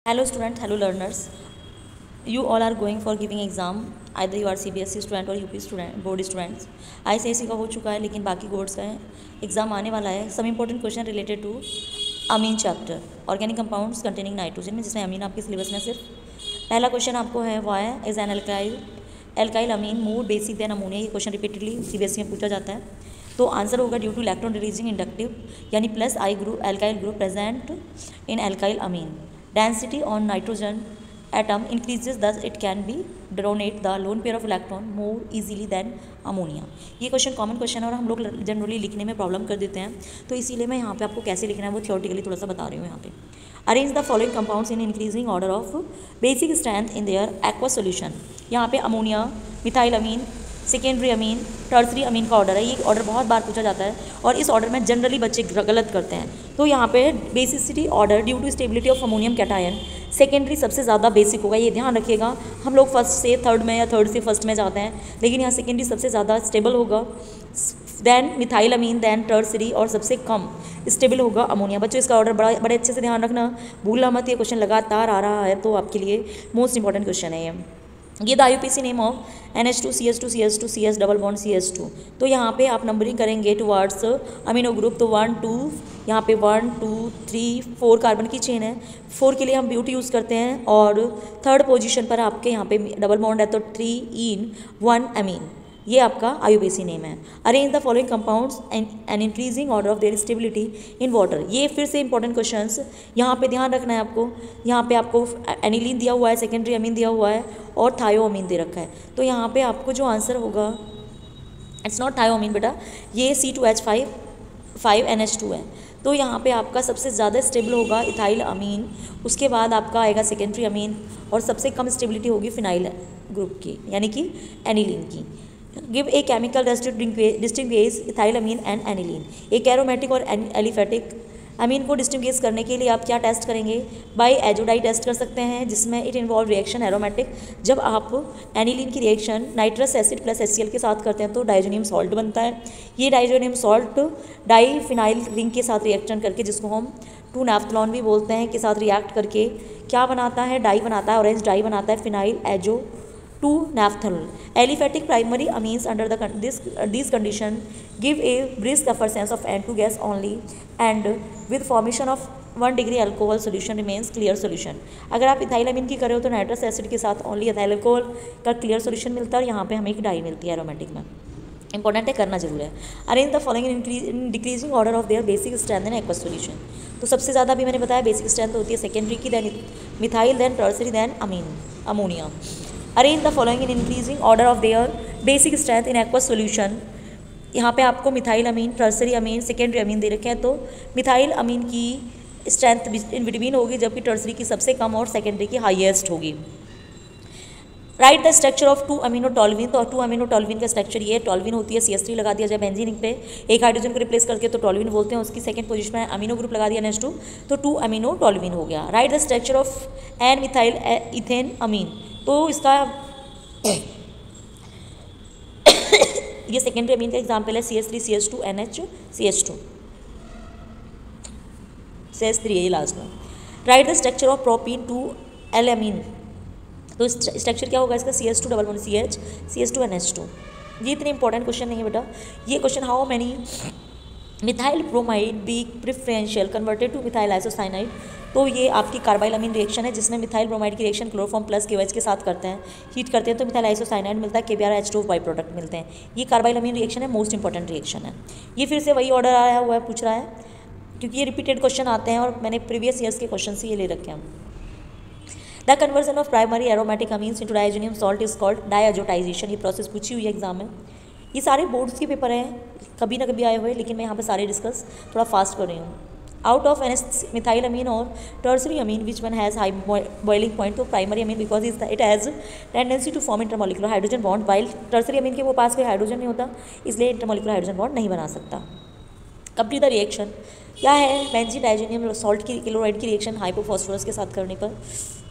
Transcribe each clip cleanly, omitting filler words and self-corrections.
Hello students, hello learners. You all are going for giving exam. Either you are CBSE student or UP student, board students. ICSE का हो चुका है लेकिन बाकी boards का exam आने वाला है. Some important question related to amine chapter organic compounds containing nitrogen में, जिसमें अमीन आपके सिलेबस में सिर्फ पहला क्वेश्चन आपको है why is an alkyl amine more basic than ammonia. ये क्वेश्चन रिपीटेडली CBSE में पूछा जाता है. तो आंसर होगा due to electron releasing inductive यानी plus I group alkyl group present in alkyl amine. Density on nitrogen atom increases, thus it can be donate the lone pair of electron more easily than ammonia. ये question common question है और हम लोग generally लिखने में problem कर देते हैं, तो इसीलिए मैं यहाँ पे आपको कैसे लिखना है वो थियोरेटिकली थोड़ा सा बता रही हूँ. यहाँ पे arrange the following compounds in increasing order of basic strength in their aqua solution. यहाँ पे अमोनिया, मिथाइल अमीन, सेकेंडरी अमीन, टर्सरी अमीन का ऑर्डर है. ये ऑर्डर बहुत बार पूछा जाता है और इस ऑर्डर में जनरली बच्चे गलत करते हैं. तो यहाँ पे basicity order due to stability of ammonium cation, secondary सबसे ज़्यादा बेसिक होगा, ये ध्यान रखिएगा. हम लोग फर्स्ट से थर्ड में या थर्ड से फर्स्ट में जाते हैं, लेकिन यहाँ सेकेंडरी सबसे ज़्यादा स्टेबल होगा, देन मिथाइल अमीन, देन टर्सरी, और सबसे कम स्टेबल होगा अमोनिया. बच्चों इसका ऑर्डर बड़े अच्छे से ध्यान रखना, भूलना मत. ये क्वेश्चन लगातार आ रहा है तो आपके लिए मोस्ट इंपॉर्टेंट क्वेश्चन है ये the IUPAC name of NH2 CH2 CH2 CS double bond CH2. तो यहाँ पे आप नंबरिंग करेंगे टुवार्ड्स अमीनो ग्रुप. तो 1 2 यहाँ पे 1 2 3 4 कार्बन की चेन है. 4 के लिए हम ब्यूटी यूज़ करते हैं और थर्ड पोजीशन पर आपके यहाँ पे डबल बॉन्ड है, तो 3 इन 1 अमीन. ये आपका IUPAC नेम है. Arrange the following compounds and increasing order of there stability in water. ये फिर से इंपॉर्टेंट क्वेश्चंस यहाँ पे ध्यान रखना है आपको. यहाँ पे आपको एनिलीन दिया हुआ है, सेकेंडरी अमीन दिया हुआ है और थायोअमीन दे रखा है. तो यहाँ पे आपको जो आंसर होगा, इट्स नॉट थायोअमीन बेटा, ये C2H5NH2 है. तो यहाँ पे आपका सबसे ज़्यादा स्टेबल होगा इथाइल अमीन, उसके बाद आपका आएगा सेकेंडरी अमीन, और सबसे कम स्टेबिलिटी होगी फिनाइल ग्रुप की यानी कि एनिलीन की. Give a chemical distinguish ethyl amine and aniline. एक एरोमेटिक और एलिफेटिक अमीन को डिस्टिंग्विश करने के लिए आप क्या टेस्ट करेंगे? बाय एजोडाई टेस्ट कर सकते हैं, जिसमें इट इन्वॉल्व रिएक्शन एरोमेटिक. जब आप एनिलीन की reaction nitrous acid plus HCl के साथ करते हैं तो डाइजोनियम सॉल्ट बनता है. ये diazonium salt diphenyl ring के साथ रिएक्शन करके, जिसको हम 2-नाफ्थलॉन भी बोलते हैं, के साथ रिएक्ट करके क्या बनाता है? डाई बनाता है, ऑरेंज डाई बनाता है, phenyl azo two naphthol. Aliphatic primary amines under these condition give a brisk effervescence of N2 gas only, and with formation of 1 degree alcohol solution remains clear solution. अगर आप इथाइल अमीन की कर रहे हो तो नाइट्रस एसिड के साथ ओनली इथाइल अल्कोहल का क्लियर सोल्यूशन मिलता है, और यहाँ पे हमें एक डाई मिलती है एरोमेटिक में. इंपॉर्टेंट है, करना जरूर है. Arrange the following in decreasing order of their basic strength in aqueous solution. तो सबसे ज़्यादा भी मैंने बताया बेसिक स्ट्रेंथ होती है सेकेंडरी की, then methyl, then tertiary, then ammonia. Arrange the following in increasing order of their basic strength in aqueous solution. यहाँ पे आपको methyl amine, tertiary amine, secondary amine दे रखे हैं. तो मिथाइल अमीन की स्ट्रेंथ इन बिटवीन होगी, जबकि टर्सरी की सबसे कम और सेकेंडरी की हाईएस्ट होगी. Write the structure of 2 amino toluene. तो 2 अमीनो टॉल्विन का स्ट्रक्चर ये टॉल्विन होती है, CH3 लगा दिया जाए बेंजीन पे, एक हाइड्रोजन को रिप्लेस करके तो टॉल्विन बोलते हैं. उसकी सेकंड पोजीशन में अमीनो ग्रुप लगा दिया NH2, तो 2 अमीनो टॉल्विन हो गया. Write the structure of N methyl ethane amine. तो इसका ये सेकेंडरी अमीन का एग्जाम्पल है, CH3 CH2 NH CH2 CH3 ये लास्ट में. Right the structure of propene 2 अमीन. तो स्ट्रक्चर क्या होगा इसका? CH2 double bond CH CH2 NH2. ये इतने इंपॉर्टेंट क्वेश्चन नहीं है बेटा. ये question how many methyl bromide be preferential converted to methyl isocyanide. तो ये आपकी कार्बाइल अमीन रिएक्शन है, जिसमें मिथाइल ब्रोमाइड की रिएक्शन क्लोरोफॉर्म प्लस KOH के साथ करते हैं, हीट करते हैं तो मिथाइल आइसोसाइनाइड मिलता है, KBrH2 बाई प्रोडक्ट मिलते हैं. ये कार्बाइल अमीन रिएक्शन है, मोस्ट इंपॉर्टेंट रिएक्शन है. ये फिर से वही ऑर्डर आया हुआ है, पूछ रहा है, क्योंकि ये रिपीटेड क्वेश्चन आते हैं और मैंने प्रीवियस ईयर्स के क्वेश्चन से ये ले रखे हैं. The conversion of primary aromatic amines into diazonium salt is called डायजोटाइजेशन. ये प्रोसेस पूछी हुई है एग्जाम में. ये सारे बोर्ड्स के पेपर हैं, कभी ना कभी आए हुए, लेकिन मैं यहाँ पे सारे डिस्कस थोड़ा फास्ट कर रही हूँ. Out of NH methyl amine और tertiary amine which one has high boiling point. तो primary amine because it has tendency to form intermolecular hydrogen bond, while tertiary amine के वो पास कोई हाइड्रोजन नहीं होता, इसलिए इंटरमोलिकुलर हाइड्रोजन बॉन्ड नहीं बना सकता. कंप्लीट द रिएक्शन क्या है? बेंजीन डाइजोनियम सॉल्ट की क्लोराइड की रिएक्शन हाइपोफॉस्फोरस के साथ करने पर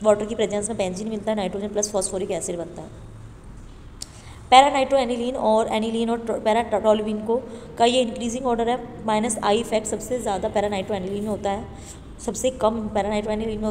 वाटर की प्रेजेंस में बेंजीन मिलता है, नाइट्रोजन प्लस फॉस्फोरिक एसिड बनता है. पैरा नाइट्रो एनिलीन और पैरा टॉल्विन को का ये इंक्रीजिंग ऑर्डर है, -I इफेक्ट सबसे ज़्यादा पैरा नाइट्रो एनिलीन में होता है, सबसे कम पैरा नाइट्रो एनिलीन में